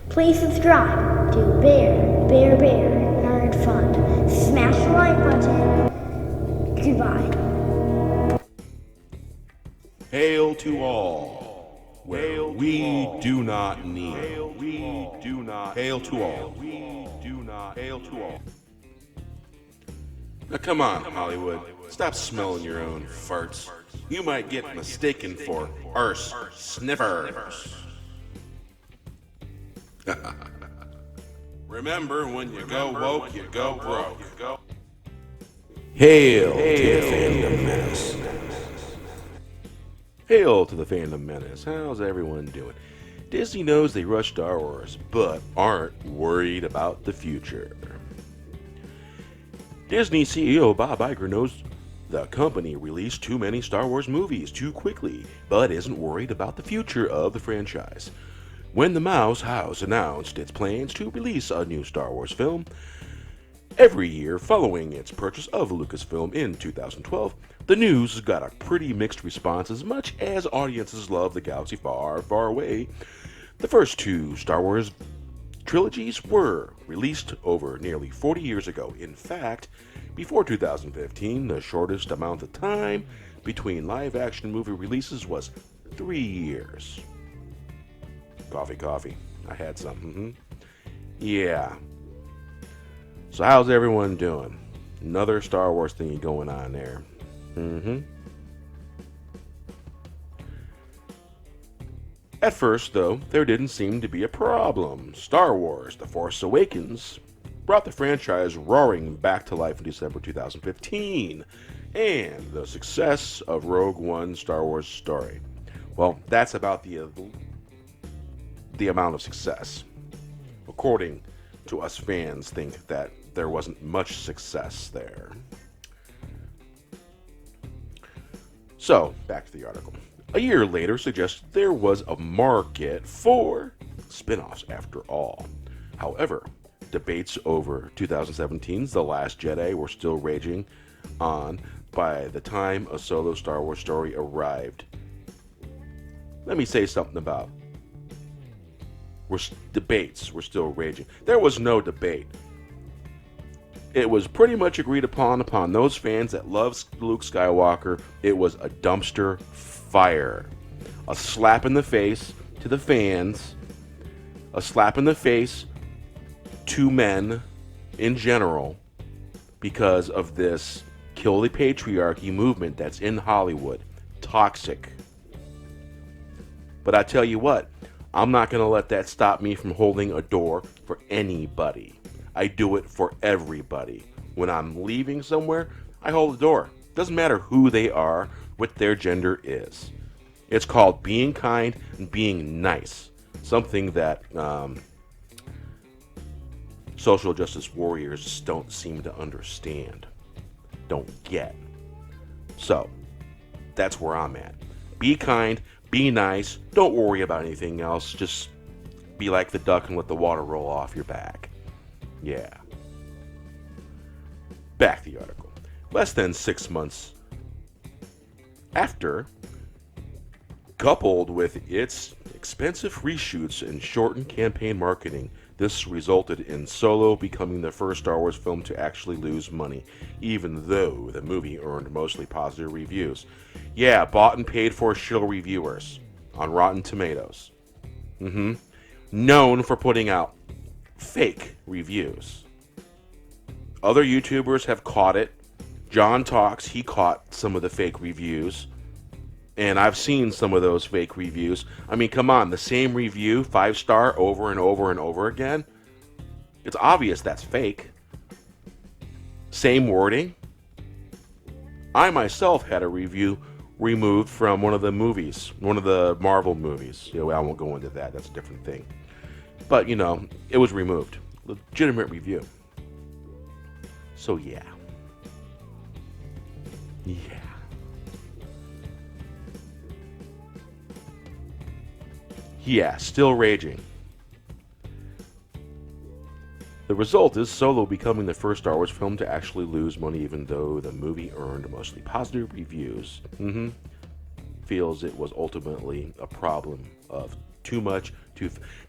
Please subscribe to Bear Nerd Fund. Smash the like button. Goodbye. Hail to all, where we do not kneel. Hail to all. Hail to all. Now come on, Hollywood. Stop smelling your own farts. You might get mistaken for arse sniffers. Remember, when you go woke, you go broke. Hail to the Fandom Menace. Hail to the Fandom Menace. How's everyone doing? Disney knows they rushed Star Wars, but aren't worried about the future. Disney CEO Bob Iger knows the company released too many Star Wars movies too quickly, but isn't worried about the future of the franchise. When the Mouse House announced its plans to release a new Star Wars film every year following its purchase of Lucasfilm in 2012, the news got a pretty mixed response as much as audiences love the galaxy far, far away. The first two Star Wars trilogies were released over nearly 40 years ago. In fact, before 2015, the shortest amount of time between live-action movie releases was 3 years. Coffee. I had some. Yeah. So how's everyone doing? Another Star Wars thing going on there. At first, though, there didn't seem to be a problem. Star Wars: The Force Awakens brought the franchise roaring back to life in December 2015, and the success of Rogue One: Star Wars Story. Well, that's about the amount of success. According to us fans, think that there wasn't much success there. So, back to the article. A year later suggests there was a market for spin-offs after all. However, debates over 2017's The Last Jedi were still raging on by the time a solo Star Wars story arrived. Let me say something about debates were still raging. There was no debate. It was pretty much agreed upon those fans that love Luke Skywalker. It was a dumpster fire. A slap in the face to the fans. A slap in the face to men in general because of this kill the patriarchy movement that's in Hollywood. Toxic. But I tell you what, I'm not going to let that stop me from holding a door for anybody. I do it for everybody. When I'm leaving somewhere, I hold the door. Doesn't matter who they are, what their gender is. It's called being kind and being nice. Something that social justice warriors don't seem to understand. Don't get. So, that's where I'm at. Be kind. Be nice. Don't worry about anything else. Just be like the duck and let the water roll off your back. Yeah. Back to the article. Less than 6 months after, coupled with its expensive reshoots and shortened campaign marketing, this resulted in Solo becoming the first Star Wars film to actually lose money, even though the movie earned mostly positive reviews. Yeah, bought and paid for shill reviewers on Rotten Tomatoes. Known for putting out fake reviews. Other YouTubers have caught it. John Talks, he caught some of the fake reviews. And I've seen some of those fake reviews. I mean, come on, the same review, 5-star, over and over and over again. It's obvious that's fake. Same wording. I myself had a review removed from one of the movies, one of the Marvel movies. I won't go into that, that's a different thing. But, it was removed. Legitimate review. So, yeah. Yeah, still raging. The result is Solo becoming the first Star Wars film to actually lose money, even though the movie earned mostly positive reviews. Feels it was ultimately a problem of too much,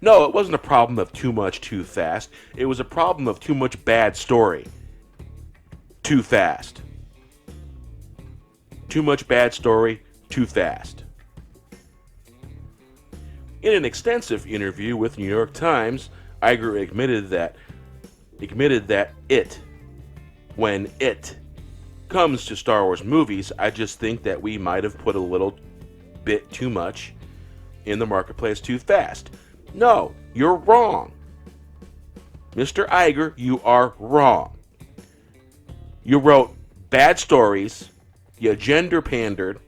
No, it wasn't a problem of too much, too fast. It was a problem of too much bad story, too fast. Too much bad story, too fast. In an extensive interview with New York Times, Iger admitted that when it comes to Star Wars movies, I just think that we might have put a little bit too much in the marketplace too fast. No, you're wrong. Mr. Iger, you are wrong. You wrote bad stories, you gender pandered,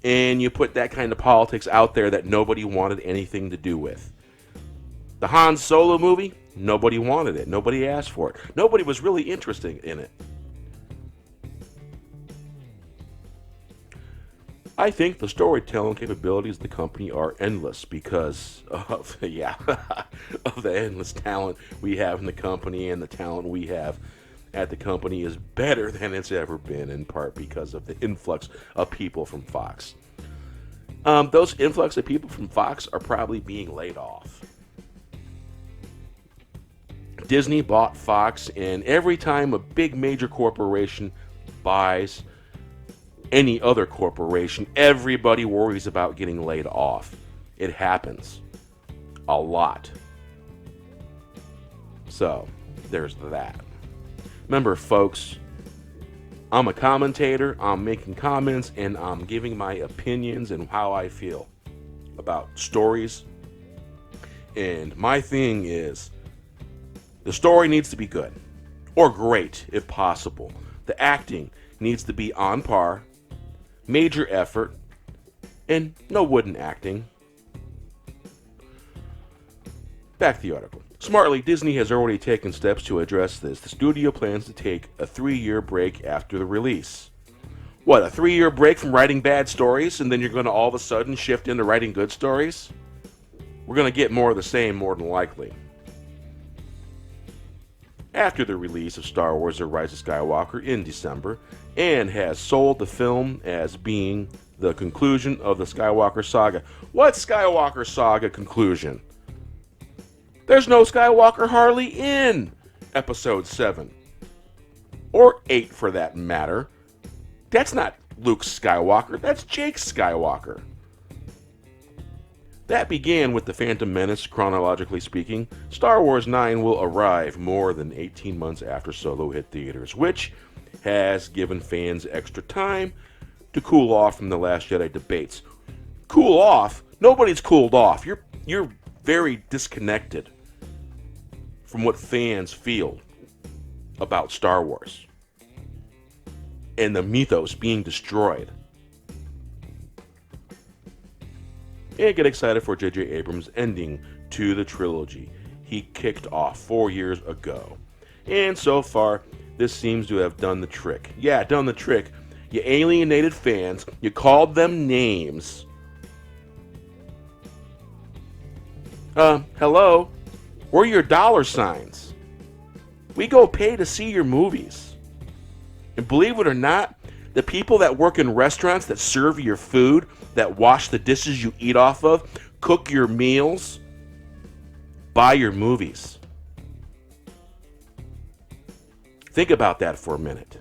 and you put that kind of politics out there that nobody wanted anything to do with. The Han Solo movie, nobody wanted it. Nobody asked for it. Nobody was really interested in it. I think the storytelling capabilities of the company are endless because of, of the endless talent we have in the company, and the talent we have at the company is better than it's ever been, in part because of the influx of people from Fox. Those influx of people from Fox are probably being laid off. Disney bought Fox, and every time a big major corporation buys any other corporation, everybody worries about getting laid off. It happens a lot. So, there's that. Remember, folks, I'm a commentator, I'm making comments, and I'm giving my opinions and how I feel about stories. And my thing is, the story needs to be good, or great if possible. The acting needs to be on par, major effort, and no wooden acting. Back to the article. Smartly, Disney has already taken steps to address this. The studio plans to take a 3-year break after the release. What, a 3-year break from writing bad stories, and then you're going to all of a sudden shift into writing good stories? We're going to get more of the same, more than likely. After the release of Star Wars The Rise of Skywalker in December, and has sold the film as being the conclusion of the Skywalker saga. What Skywalker saga conclusion? There's no Skywalker hardly in Episode 7. Or 8 for that matter. That's not Luke Skywalker, that's Jake Skywalker. That began with The Phantom Menace, chronologically speaking. Star Wars 9 will arrive more than 18 months after Solo hit theaters, which has given fans extra time to cool off from the Last Jedi debates. Cool off? Nobody's cooled off. You're very disconnected from what fans feel about Star Wars and the mythos being destroyed. And get excited for J.J. Abrams' ending to the trilogy he kicked off 4 years ago. And so far, this seems to have done the trick. Yeah, done the trick. You alienated fans, you called them names. Hello? Where are your dollar signs? We go pay to see your movies. And believe it or not, the people that work in restaurants that serve your food, that wash the dishes you eat off of, cook your meals, buy your movies. Think about that for a minute.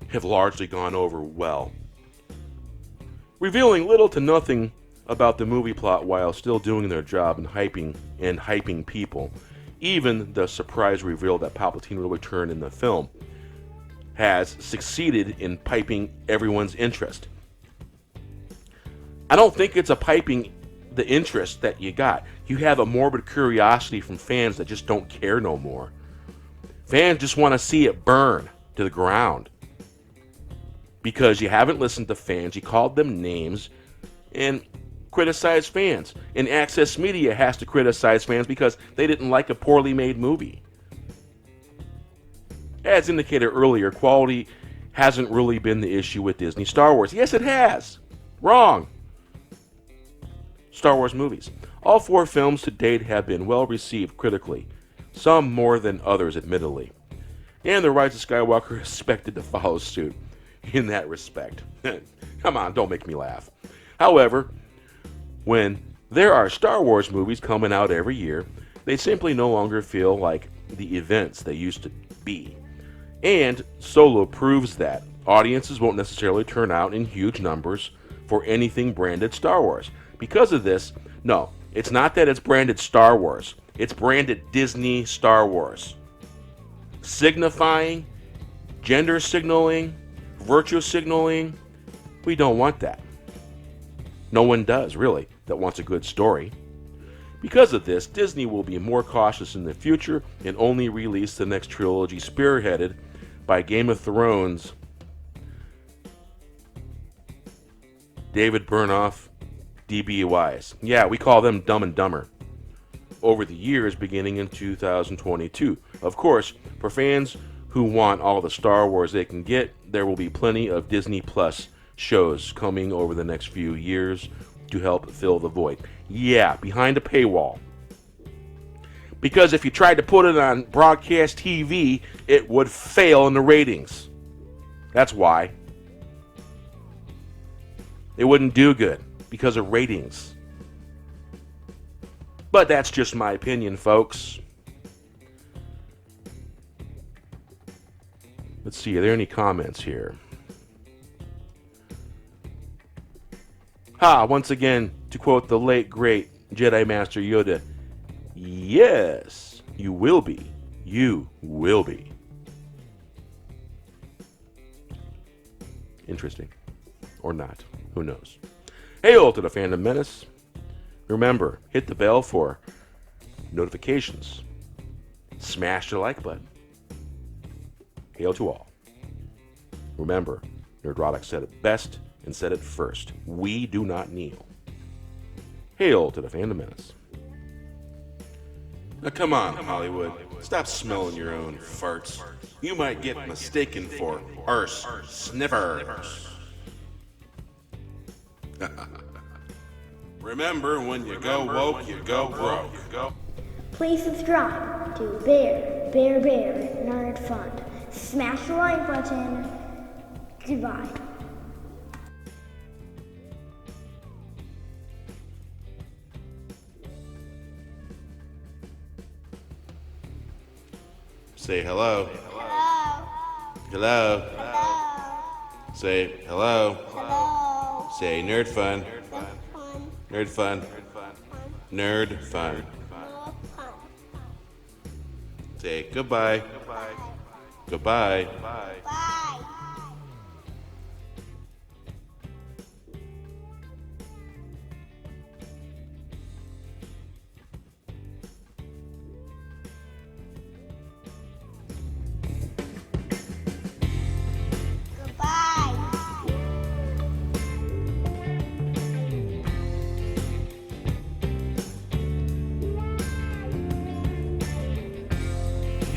Have largely gone over well, revealing little to nothing about the movie plot while still doing their job and hyping people. Even the surprise reveal that Palpatine will return in the film has succeeded in piping everyone's interest. I don't think it's a piping the interest that you got. You have a morbid curiosity from fans that just don't care no more. Fans just want to see it burn to the ground. Because you haven't listened to fans, you called them names, and criticized fans. And Access Media has to criticize fans because they didn't like a poorly made movie. As indicated earlier, quality hasn't really been the issue with Disney Star Wars. Yes, it has. Wrong. Star Wars movies. All 4 films to date have been well received critically, some more than others admittedly. And The Rise of Skywalker is expected to follow suit. in that respect. Come on, don't make me laugh. However, when there are Star Wars movies coming out every year, they simply no longer feel like the events they used to be. And Solo proves that. Audiences won't necessarily turn out in huge numbers for anything branded Star Wars. Because of this, no, it's not that it's branded Star Wars. It's branded Disney Star Wars. Signifying, gender signaling, virtue signaling, we don't want that. No one does, really, that wants a good story. Because of this, Disney will be more cautious in the future and only release the next trilogy spearheaded by Game of Thrones David Bernoff, D.B. Wise. Yeah, we call them Dumb and Dumber. Over the years, beginning in 2022. Of course, for fans who want all the Star Wars they can get, there will be plenty of Disney Plus shows coming over the next few years to help fill the void. Yeah, behind a paywall. Because if you tried to put it on broadcast TV, it would fail in the ratings. That's why. It wouldn't do good because of ratings. But that's just my opinion, folks. Let's see, are there any comments here? Once again, to quote the late, great Jedi Master Yoda, yes, you will be. You will be. Interesting. Or not. Who knows? Hail to the Fandom Menace. Remember, hit the bell for notifications. Smash the like button. Hail to all. Remember, Nerdrotic said it best and said it first. We do not kneel. Hail to the Fandom Menace. Now come on, Hollywood. Stop smelling your own farts. You might get mistaken for arse sniffers. Remember, when you go woke, you go broke. Please subscribe to Bear Nerd Fund. Smash the like button. Goodbye. Say hello. Hello. Hello. Say hello. Hello. Say nerd fun. Nerd Nerd fun. fun. Nerd fun. Nerd fun. Say goodbye. Goodbye. Bye.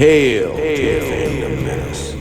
Hail to the Fandom Menace.